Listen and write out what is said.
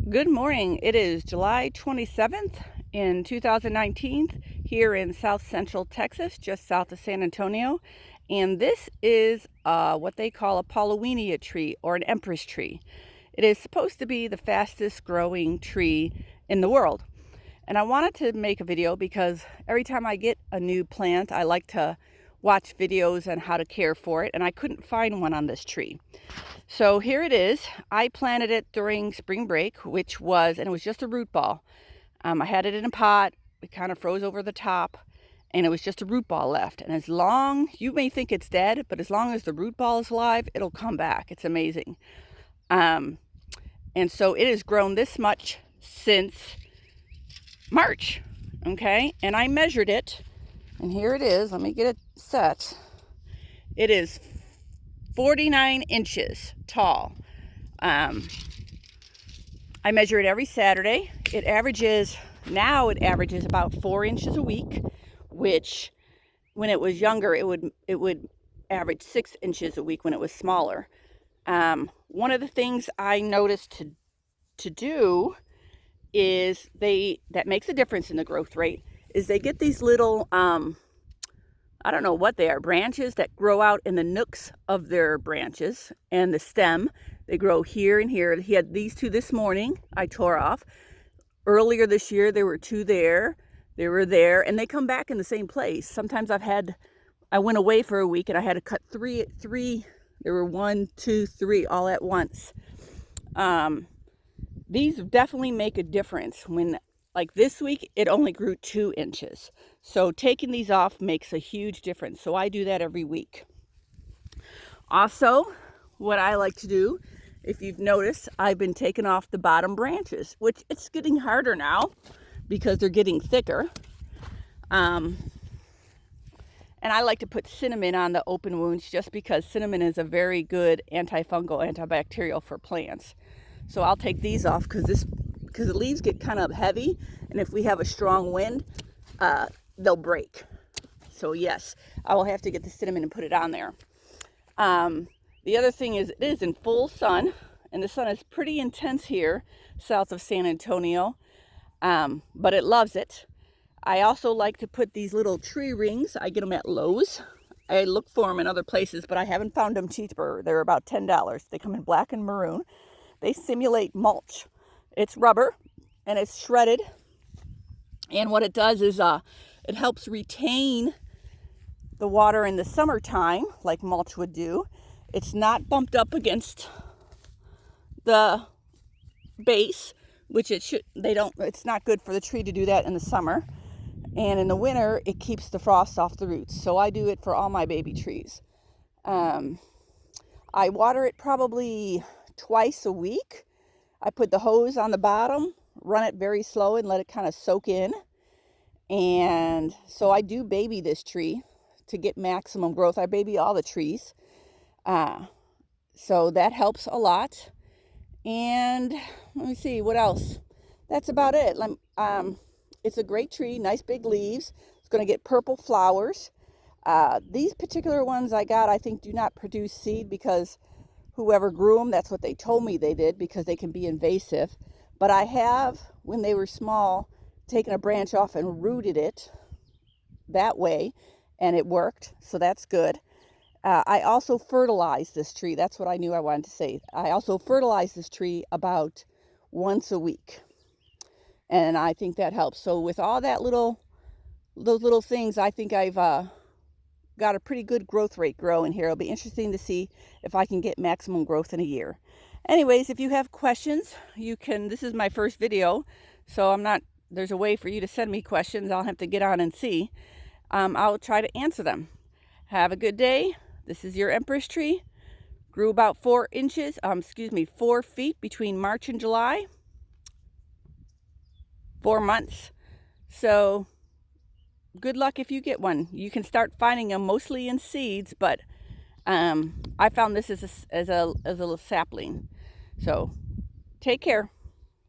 Good morning. It is July 27th in 2019 here in South Central Texas, just south of San Antonio. And this is what they call a Paulownia tree or an Empress tree. It is supposed to be the fastest growing tree in the world. And I wanted to make a video because every time I get a new plant, I like to watch videos on how to care for it. And I couldn't find one on this tree. So here it is. I planted it during spring break, and it was just a root ball. I had it in a pot. It kind of froze over the top, and it was just a root ball left. And you may think it's dead, but as long as the root ball is alive, it'll come back. It's amazing. And so it has grown this much since March. Okay, and I measured it, and here it is. Let me get it set. It is 49 inches tall. I measure it every Saturday. It averages about 4 inches a week, which when it was younger, it would average 6 inches a week when it was smaller. One of the things I noticed to do is that makes a difference in the growth rate is they get these little I don't know what they are, branches that grow out in the nooks of their branches and the stem. They grow here and here. He had these two this morning. I tore off. Earlier this year, there were two there. They were there, and they come back in the same place. Sometimes I went away for a week, and I had to cut three. There were 1, 2, 3 all at once. These definitely make a difference when, like this week, it only grew 2 inches. So taking these off makes a huge difference. So I do that every week. Also, what I like to do, if you've noticed, I've been taking off the bottom branches, which it's getting harder now because they're getting thicker. And I like to put cinnamon on the open wounds just because cinnamon is a very good antifungal, antibacterial for plants. So I'll take these off because the leaves get kind of heavy, and if we have a strong wind, they'll break. So yes, I will have to get the cinnamon and put it on there. The other thing is it is in full sun, and the sun is pretty intense here south of San Antonio, but it loves it. I also like to put these little tree rings. I get them at Lowe's. I look for them in other places, but I haven't found them cheaper. They're about $10. They come in black and maroon. They simulate mulch. It's rubber, and it's shredded. And what it does is it helps retain the water in the summertime, like mulch would do. It's not bumped up against the base, which it's not good for the tree to do that in the summer. And in the winter, it keeps the frost off the roots. So I do it for all my baby trees. I water it probably twice a week. I put the hose on the bottom, run it very slow, and let it kind of soak in. And so I do baby this tree to get maximum growth. I baby all the trees. So that helps a lot. And let me see, what else? That's about it. It's a great tree, nice big leaves. It's going to get purple flowers. These particular ones I got, I think, do not produce seed because whoever grew them, that's what they told me they did, because they can be invasive. But I have, when they were small, taken a branch off and rooted it that way, and it worked, so that's good. I also fertilize this tree. That's what I knew I wanted to say. I also fertilize this tree about once a week, and I think that helps. So with all those little things, I think I've got a pretty good growth rate growing here. It'll be interesting to see if I can get maximum growth in a year. Anyways, if you have questions, this is my first video, so there's a way for you to send me questions. I'll have to get on and see. I'll try to answer them. Have a good day. This is your Empress tree. Grew about 4 feet between March and July. 4 months. So good luck if you get one. You can start finding them mostly in seeds, but I found this as a little sapling. So take care.